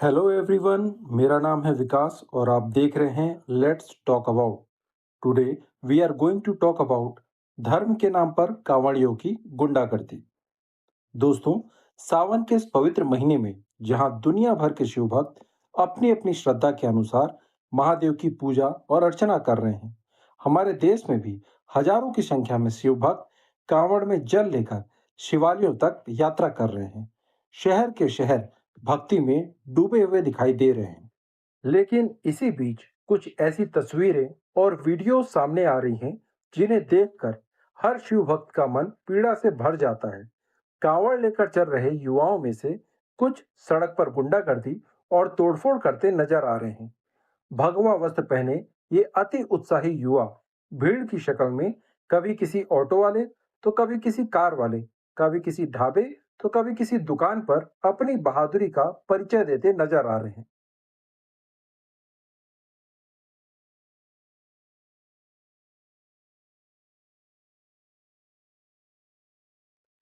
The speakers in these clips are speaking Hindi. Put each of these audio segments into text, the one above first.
हेलो एवरीवन, मेरा नाम है विकास और आप देख रहे हैं let's talk about. Today we are going to talk about धर्म के नाम पर कांवड़ियों की गुंडागर्दी। दोस्तों, सावन के इस पवित्र महीने में जहां दुनिया भर के शिव भक्त अपनी अपनी श्रद्धा के अनुसार महादेव की पूजा और अर्चना कर रहे हैं, हमारे देश में भी हजारों की संख्या में शिव भक्त कांवड़ में जल लेकर शिवालयों तक यात्रा कर रहे हैं। शहर के शहर भक्ति में डूबे हुए दिखाई दे रहे हैं। लेकिन इसी बीच कुछ ऐसी तस्वीरें और वीडियो सामने आ रही हैं जिन्हें देखकर हर शिव भक्त का मन पीड़ा से भर जाता है। कांवड़ लेकर चल रहे युवाओं में से कुछ सड़क पर गुंडागर्दी और तोड़फोड़ करते नजर आ रहे हैं। भगवा वस्त्र पहने ये अति उत्साही युवा भीड़ की शक्ल में कभी किसी ऑटो वाले, तो कभी किसी कार वाले, कभी किसी ढाबे, तो कभी किसी दुकान पर अपनी बहादुरी का परिचय देते नजर आ रहे हैं।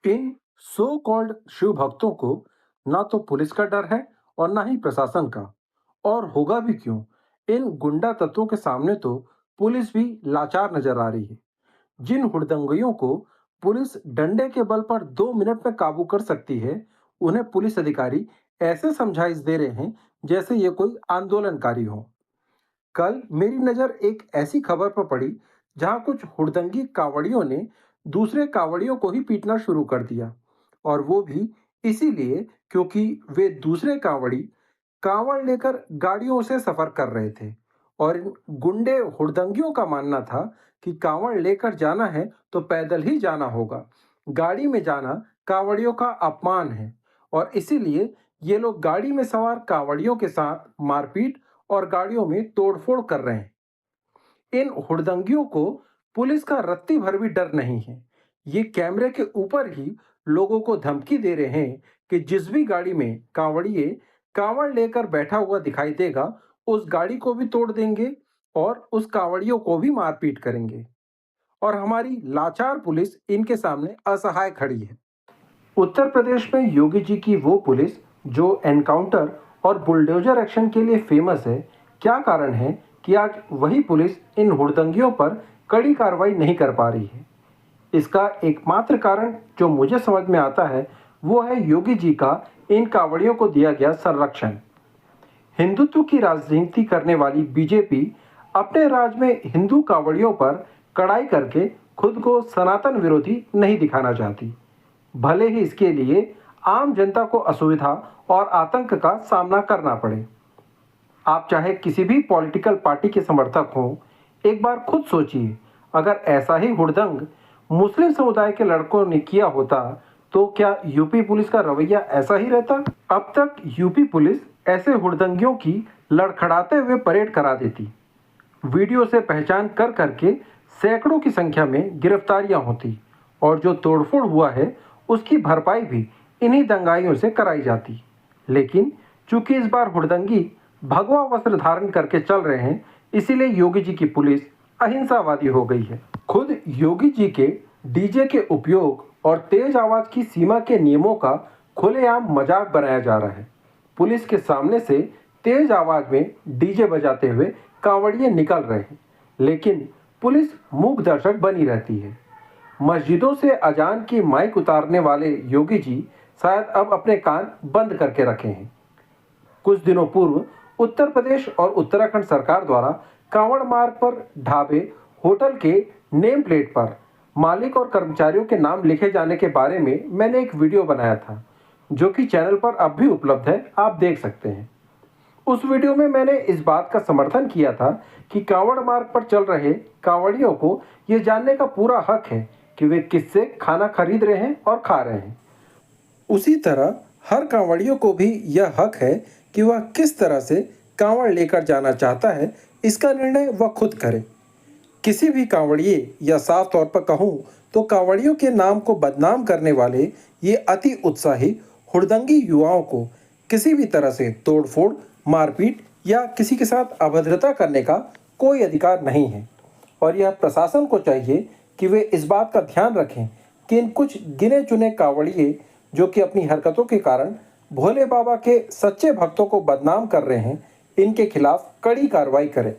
इन सो कॉल्ड शिव भक्तों को ना तो पुलिस का डर है और ना ही प्रशासन का। और होगा भी क्यों? इन गुंडा तत्वों के सामने तो पुलिस भी लाचार नजर आ रही है। जिन हुड़दंगियों को पुलिस डंडे के बल पर 2 मिनट में काबू कर सकती है, उन्हें पुलिस अधिकारी ऐसे समझाइश दे रहे हैं जैसे ये कोई आंदोलनकारी हो। कल मेरी नज़र एक ऐसी खबर पर पड़ी जहां कुछ हुड़दंगी कांवड़ियों ने दूसरे कांवड़ियों को ही पीटना शुरू कर दिया, और वो भी इसीलिए क्योंकि वे दूसरे कांवड़ी कांवड़ लेकर गाड़ियों से सफर कर रहे थे। और इन गुंडे हुड़दंगियों का मानना था कि कांवड़ लेकर जाना है तो पैदल ही जाना होगा, गाड़ी में जाना कांवड़ियों का अपमान है। और इसीलिए ये लोग गाड़ी में सवार कांवड़ियों के साथ मारपीट और गाड़ियों में तोड़फोड़ कर रहे हैं। इन हुड़दंगियों को पुलिस का रत्ती भर भी डर नहीं है। ये कैमरे के ऊपर ही लोगों को धमकी दे रहे हैं कि जिस भी गाड़ी में कांवड़िए कांवड़ लेकर बैठा हुआ दिखाई देगा, उस गाड़ी को भी तोड़ देंगे और उस कांवड़ियों को भी मारपीट करेंगे। और हमारी लाचार पुलिस इनके सामने असहाय खड़ी है। उत्तर प्रदेश में योगी जी की वो पुलिस जो एनकाउंटर और बुलडोजर एक्शन के लिए फेमस है, क्या कारण है कि आज वही पुलिस इन हुड़दंगियों पर कड़ी कार्रवाई नहीं कर पा रही है? इसका एकमात्र कारण जो मुझे समझ में आता है वो है योगी जी का इन कांवड़ियों को दिया गया संरक्षण। हिंदुत्व की राजनीति करने वाली बीजेपी अपने राज्य में हिंदू कांवड़ियों पर कड़ाई करके खुद को सनातन विरोधी नहीं दिखाना चाहती, भले ही इसके लिए आम जनता को असुविधा और आतंक का सामना करना पड़े। आप चाहे किसी भी पॉलिटिकल पार्टी के समर्थक हों, एक बार खुद सोचिए, अगर ऐसा ही हुड़दंग मुस्लिम समुदाय के लड़कों ने किया होता तो क्या यूपी पुलिस का रवैया ऐसा ही रहता? अब तक यूपी पुलिस ऐसे हुड़दंगियों की लड़खड़ाते हुए परेड करा देती, वीडियो से पहचान कर करके सैकड़ों की संख्या में गिरफ्तारियां होती, और जो तोड़फोड़ हुआ है उसकी भरपाई भी इन्हीं दंगाइयों से कराई जाती। लेकिन चूंकि इस बार हुड़दंगी भगवा वस्त्र धारण करके चल रहे हैं, इसीलिए योगी जी की पुलिस अहिंसावादी हो गई है। खुद योगी जी के डीजे के उपयोग और तेज आवाज की सीमा के नियमों का खुलेआम मजाक बनाया जा रहा है। पुलिस के सामने से तेज आवाज में डीजे बजाते हुए कांवड़िए निकल रहे हैं, लेकिन पुलिस मूक दर्शक बनी रहती है। मस्जिदों से अजान की माइक उतारने वाले योगी जी शायद अब अपने कान बंद करके रखे हैं। कुछ दिनों पूर्व उत्तर प्रदेश और उत्तराखंड सरकार द्वारा कांवड़ मार्ग पर ढाबे, होटल के नेम प्लेट पर मालिक और कर्मचारियों के नाम लिखे जाने के बारे में मैंने एक वीडियो बनाया था, जो कि चैनल पर अब भी उपलब्ध है, आप देख सकते हैं। उस वीडियो में मैंने इस बात का समर्थन किया था कि कांवड़ मार्ग पर चल रहे कांवड़ियों को यह जानने का पूरा हक है कि वे किससे खाना खरीद रहे हैं और खा रहे हैं। उसी तरह हर कांवड़ियों को भी यह हक है कि वह किस तरह से कांवड़ लेकर जाना चाहता है, इसका निर्णय वह खुद करे। किसी भी कांवड़िए, या साफ तौर पर कहूँ तो कांवड़ियों के नाम को बदनाम करने वाले ये अति उत्साही हुड़दंगी युवाओं को किसी भी तरह से तोड़फोड़, मारपीट या किसी के साथ अभद्रता करने का कोई अधिकार नहीं है। और यह प्रशासन को चाहिए कि वे इस बात का ध्यान रखें कि इन कुछ गिने चुने कांवड़िए जो कि अपनी हरकतों के कारण भोले बाबा के सच्चे भक्तों को बदनाम कर रहे हैं, इनके खिलाफ कड़ी कार्रवाई करें।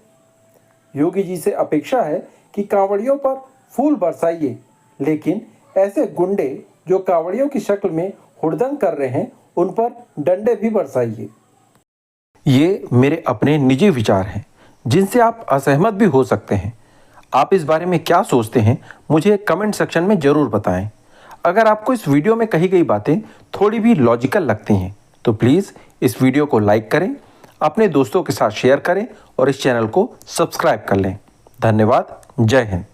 योगी जी से अपेक्षा है कि कांवड़ियों पर फूल बरसाइए, लेकिन ऐसे गुंडे जो कांवड़ियों की शक्ल में हुड़दंग कर रहे हैं, उन पर डंडे भी बरसाइए। ये मेरे अपने निजी विचार हैं, जिनसे आप असहमत भी हो सकते हैं। आप इस बारे में क्या सोचते हैं, मुझे कमेंट सेक्शन में ज़रूर बताएं। अगर आपको इस वीडियो में कही गई बातें थोड़ी भी लॉजिकल लगती हैं, तो प्लीज़ इस वीडियो को लाइक करें, अपने दोस्तों के साथ शेयर करें और इस चैनल को सब्सक्राइब कर लें। धन्यवाद। जय हिंद।